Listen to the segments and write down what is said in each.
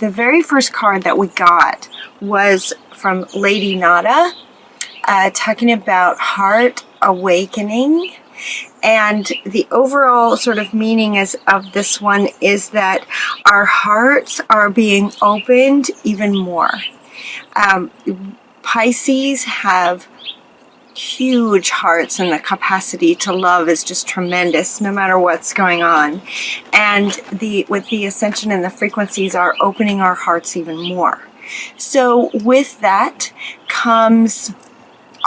the very first card that we got was from Lady Nada, talking about heart awakening. And the overall sort of meaning of this one is that our hearts are being opened even more. Pisces have huge hearts, and the capacity to love is just tremendous no matter what's going on. And with the ascension and the frequencies are opening our hearts even more. So with that comes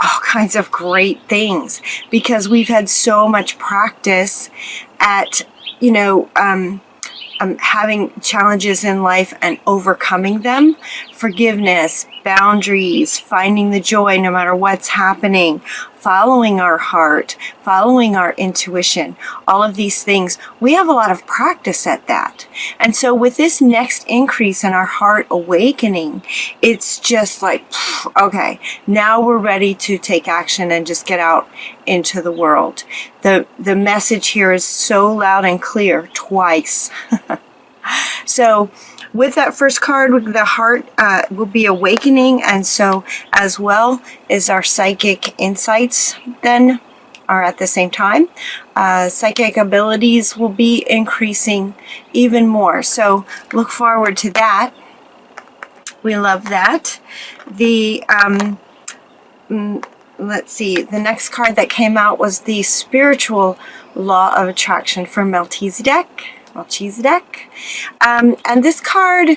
all kinds of great things, because we've had so much practice at, having challenges in life and overcoming them. Forgiveness, boundaries, finding the joy no matter what's happening, following our heart, following our intuition, all of these things. We have a lot of practice at that. And so with this next increase in our heart awakening, it's just like, okay, now we're ready to take action and just get out into the world. The message here is so loud and clear twice. So with that first card, the heart will be awakening, and so as well as our psychic insights then are at the same time. Psychic abilities will be increasing even more. So look forward to that. We love that. Let's see, the next card that came out was the spiritual law of attraction for Melchizedek. And this card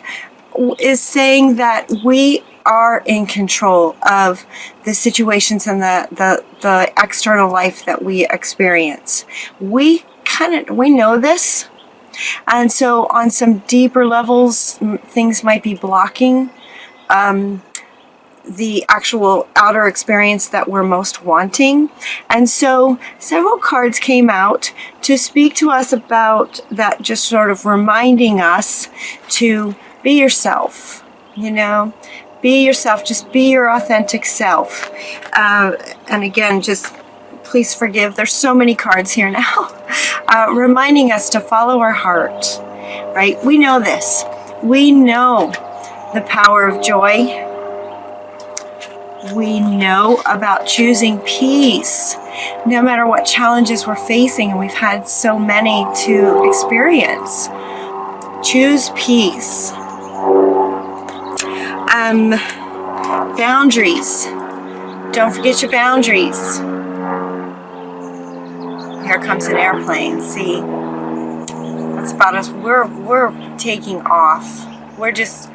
is saying that we are in control of the situations and the external life that we experience. We know this. And so on some deeper levels, things might be blocking the actual outer experience that we're most wanting. And so several cards came out to speak to us about that, just sort of reminding us to be yourself, be yourself, just be your authentic self. And again, just please forgive, there's so many cards here now, reminding us to follow our heart, right? We know this. We know the power of joy. We know about choosing peace, no matter what challenges we're facing, and we've had so many to experience. Choose peace. Boundaries. Don't forget your boundaries. Here comes an airplane. See, that's about us. We're taking off. We're just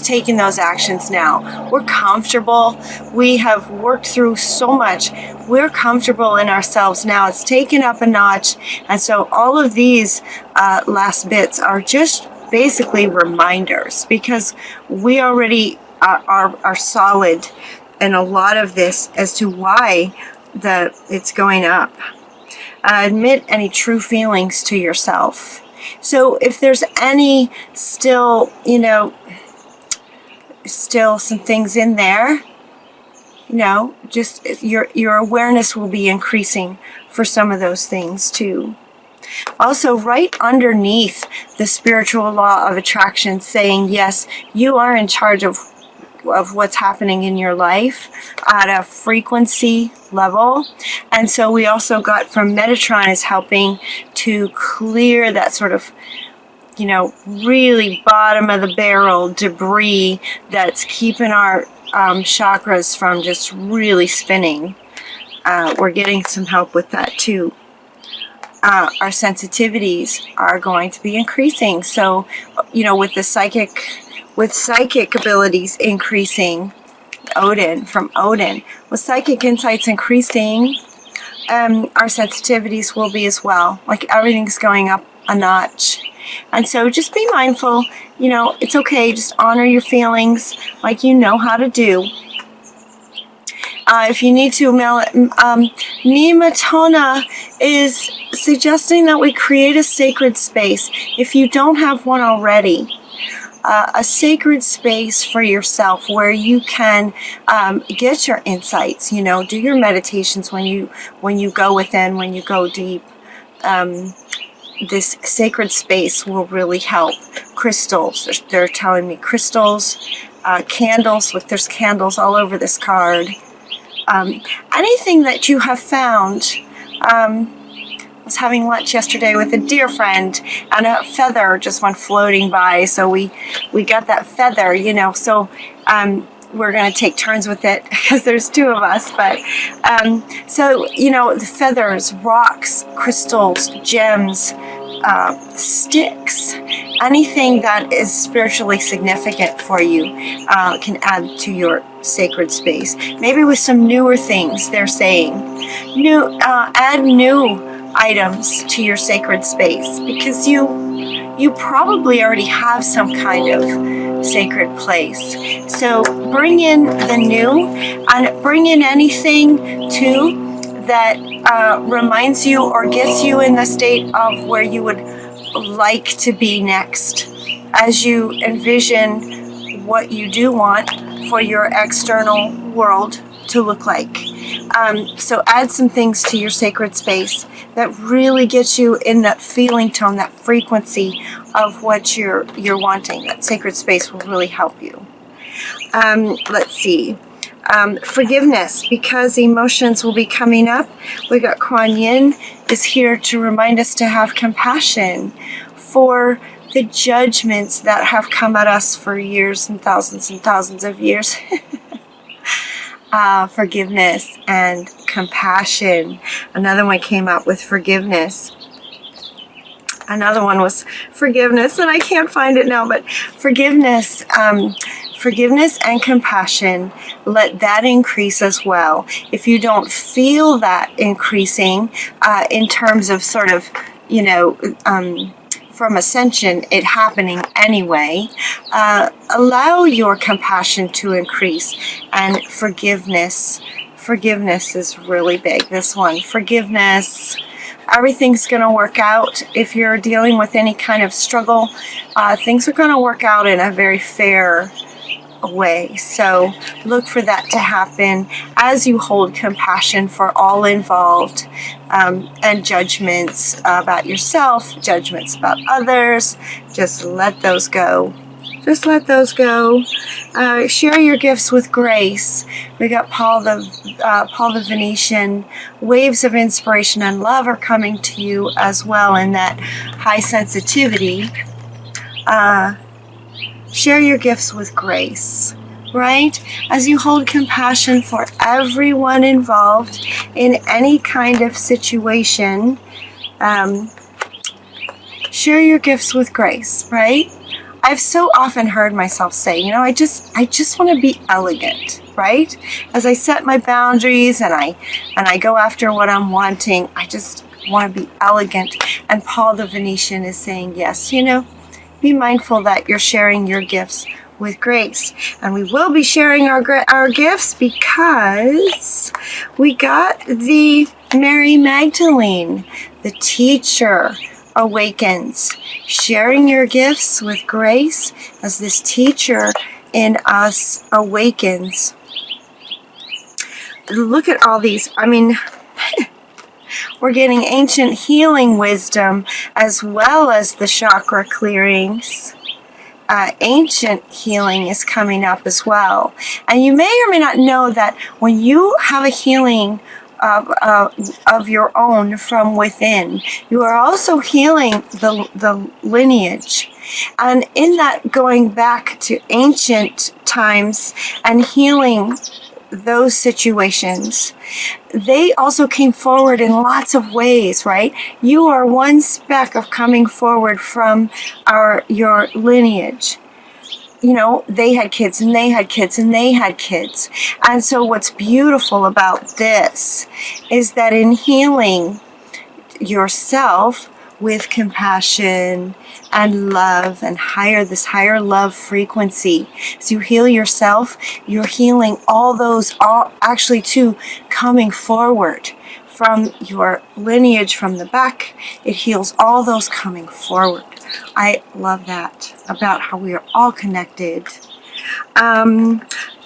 taking those actions now. We're comfortable. We have worked through so much. We're comfortable in ourselves now. It's taken up a notch. And so all of these last bits are just basically reminders, because we already are solid in a lot of this as to why it's going up. Admit any true feelings to yourself. So if there's any still some things in there, just your awareness will be increasing for some of those things too. Also, right underneath the spiritual law of attraction, saying, yes, you are in charge of what's happening in your life at a frequency level. And so we also got from Metatron is helping to clear that sort of really bottom of the barrel debris that's keeping our chakras from just really spinning. We're getting some help with that too. Our sensitivities are going to be increasing. So, with psychic abilities increasing, from Odin, with psychic insights increasing, our sensitivities will be as well. Like everything's going up a notch. And so just be mindful, it's okay. Just honor your feelings like you know how to do. If you need to, Nimatona is suggesting that we create a sacred space. If you don't have one already, a sacred space for yourself where you can get your insights, do your meditations when you go within, when you go deep. this sacred space will really help. Crystals, they're telling me crystals, candles. Look, there's candles all over this card. Anything that you have found. I was having lunch yesterday with a dear friend, and a feather just went floating by. So we got that feather, So we're going to take turns with it because there's two of us. But so the feathers, rocks, crystals, gems, sticks, anything that is spiritually significant for you can add to your sacred space. Maybe with some newer things, they're saying add new items to your sacred space, because you probably already have some kind of sacred place. So bring in the new, and bring in anything too that reminds you or gets you in the state of where you would like to be next, as you envision what you do want for your external world to look like. So add some things to your sacred space that really gets you in that feeling tone, that frequency of what you're wanting. That sacred space will really help you. Let's see. Forgiveness, because emotions will be coming up. We got Kuan Yin is here to remind us to have compassion for the judgments that have come at us for years and thousands of years. Forgiveness and compassion. Another one came out with forgiveness. Another one was forgiveness, and I can't find it now, but forgiveness. Forgiveness and compassion, let that increase as well. If you don't feel that increasing in terms of sort of, from ascension, it happening anyway, allow your compassion to increase. And forgiveness is really big. This one, forgiveness. Everything's going to work out. If you're dealing with any kind of struggle, things are going to work out in a very fair way. So look for that to happen as you hold compassion for all involved, and judgments about yourself, judgments about others. Just let those go. Just let those go. Share your gifts with grace. We got Paul the Venetian. Waves of inspiration and love are coming to you as well in that high sensitivity. Share your gifts with grace, right? As you hold compassion for everyone involved in any kind of situation, share your gifts with grace, right? I've so often heard myself say, I just want to be elegant, right? As I set my boundaries and I go after what I'm wanting, I just want to be elegant. And Paul the Venetian is saying, yes, be mindful that you're sharing your gifts with grace. And we will be sharing our gifts because we got the Mary Magdalene, the teacher, awakens. Sharing your gifts with grace as this teacher in us awakens. Look at all these. We're getting ancient healing wisdom as well as the chakra clearings. Ancient healing is coming up as well. And you may or may not know that when you have a healing of your own from within, you are also healing the lineage. And in that, going back to ancient times and healing those situations, they also came forward in lots of ways, right? You are one speck of coming forward from your lineage. They had kids and they had kids and they had kids. And so what's beautiful about this is that in healing yourself with compassion and love and this higher love frequency. As you heal yourself, you're healing all actually too coming forward from your lineage from the back. It heals all those coming forward. I love that about how we are all connected.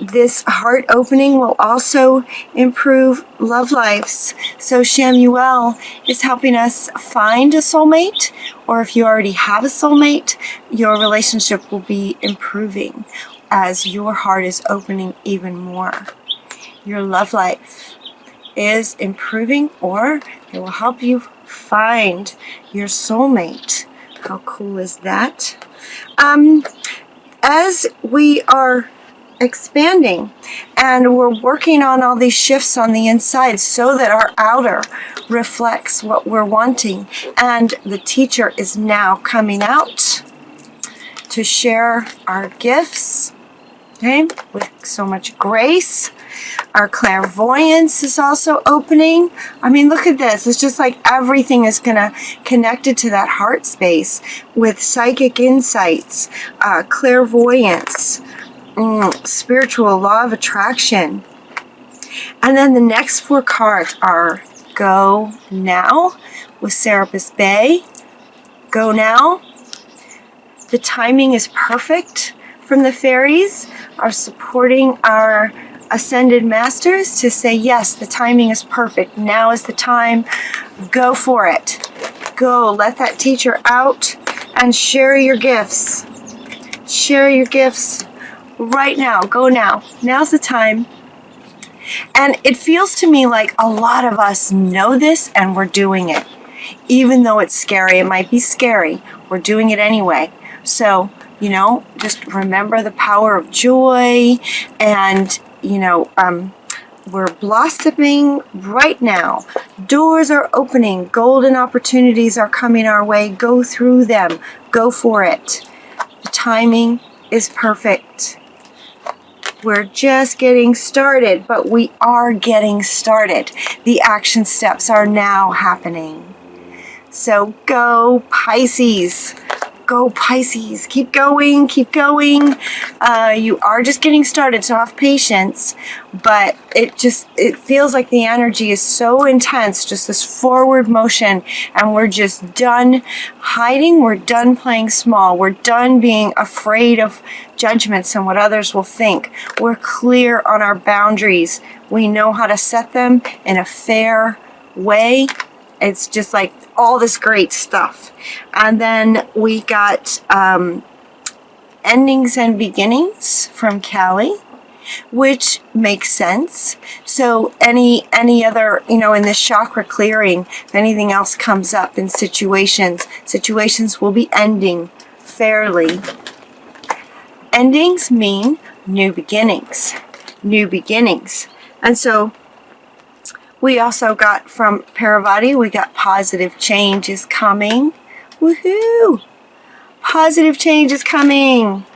This heart opening will also improve love lives. So Shamuel is helping us find a soulmate, or if you already have a soulmate, your relationship will be improving as your heart is opening even more. Your love life is improving, or it will help you find your soulmate. How cool is that? As we are expanding and we're working on all these shifts on the inside so that our outer reflects what we're wanting, and the teacher is now coming out to share our gifts, okay, with so much grace. Our clairvoyance is also opening. I mean, look at this. It's just like everything is connected to that heart space with psychic insights, clairvoyance, spiritual law of attraction. And then the next 4 cards are Go Now with Serapis Bay. Go Now. The timing is perfect from the fairies, are supporting our ascended masters to say, yes, the timing is perfect. Now is the time. Go for it. Go, let that teacher out and share your gifts. Share your gifts right now. Go now. Now's the time. And it feels to me like a lot of us know this and we're doing it. Even though it's scary, it might be scary, we're doing it anyway. So, just remember the power of joy, and, we're blossoming right now. Doors are opening. Golden opportunities are coming our way. Go through them. Go for it. The timing is perfect. We're just getting started, but we are getting started. The action steps are now happening. So go Pisces. Go Pisces. Keep going. Keep going. You are just getting started, so have patience. But it feels like the energy is so intense, just this forward motion, and we're just done hiding. We're done playing small. We're done being afraid of judgments and what others will think. We're clear on our boundaries. We know how to set them in a fair way. It's just like all this great stuff. And then we got endings and beginnings from Callie, which makes sense. So any other, in this chakra clearing, if anything else comes up in situations will be ending fairly. Endings mean new beginnings. New beginnings. And so we also got from Paravati, we got positive change is coming. Woohoo! Positive change is coming.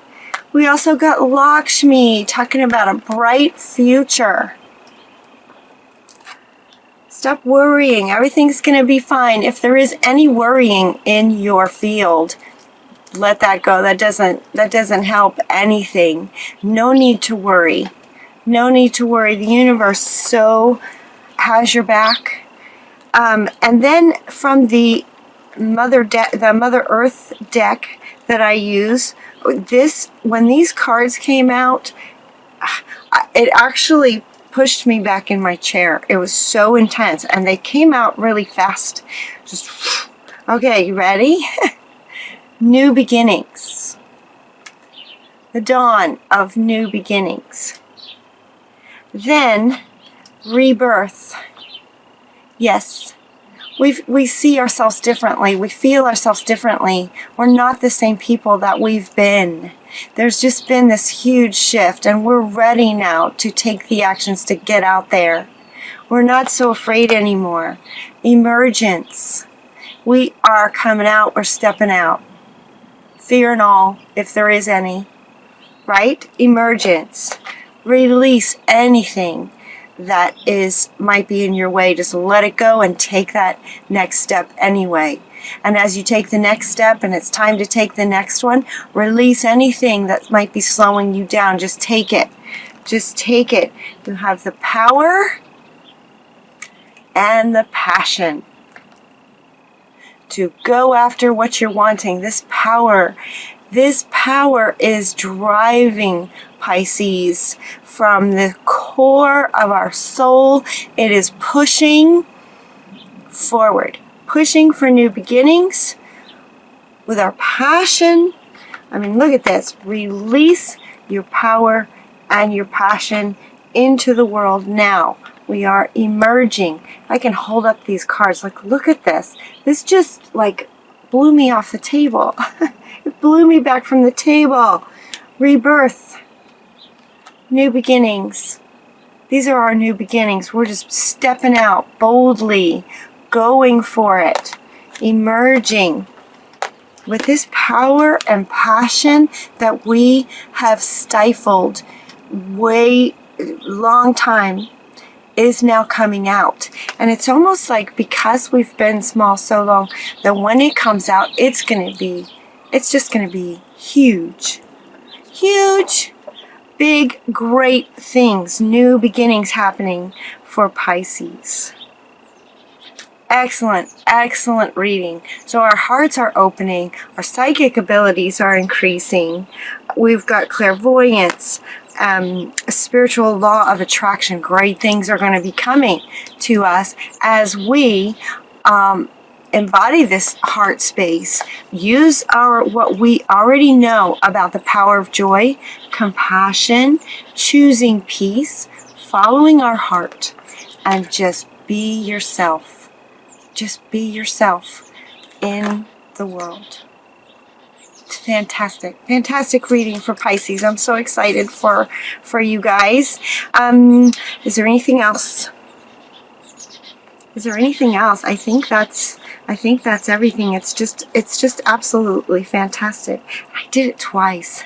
We also got Lakshmi talking about a bright future. Stop worrying. Everything's going to be fine. If there is any worrying in your field, let that go. That doesn't help anything. No need to worry. No need to worry. The universe so has your back. And then from the Mother Earth deck that I use, when these cards came out, it actually pushed me back in my chair. It was so intense, and they came out really fast. Just, okay, you ready? New beginnings. The dawn of new beginnings. Then rebirth. Yes, we see ourselves differently. We feel ourselves differently. We're not the same people that we've been. There's just been this huge shift, and we're ready now to take the actions to get out there. We're not so afraid anymore. Emergence. We are coming out. We're stepping out. Fear and all, if there is any. Right? Emergence. Release anything that might be in your way. Just let it go and take that next step anyway. And as you take the next step and it's time to take the next one, release anything that might be slowing you down. Just take it. Just take it. You have the power and the passion to go after what you're wanting. This power This power is driving Pisces from the core of our soul. It is pushing forward, pushing for new beginnings with our passion. I mean, look at this. Release your power and your passion into the world now. We are emerging. I can hold up these cards. Like, look at this. This just like blew me off the table. It blew me back from the table. Rebirth. New beginnings. These are our new beginnings. We're just stepping out boldly, going for it, emerging with this power and passion that we have stifled way long time is now coming out. And it's almost like because we've been small so long that when it comes out, it's just going to be huge. Huge, big, great things, new beginnings happening for Pisces. Excellent, excellent reading. So our hearts are opening, our psychic abilities are increasing. We've got clairvoyance, a spiritual law of attraction. Great things are going to be coming to us as we embody this heart space. Use what we already know about the power of joy, compassion, choosing peace, following our heart, and just be yourself. Just be yourself in the world. It's fantastic. Fantastic reading for Pisces. I'm so excited for you guys. Is there anything else? Is there anything else? I think that's everything. It's just absolutely fantastic. I did it twice.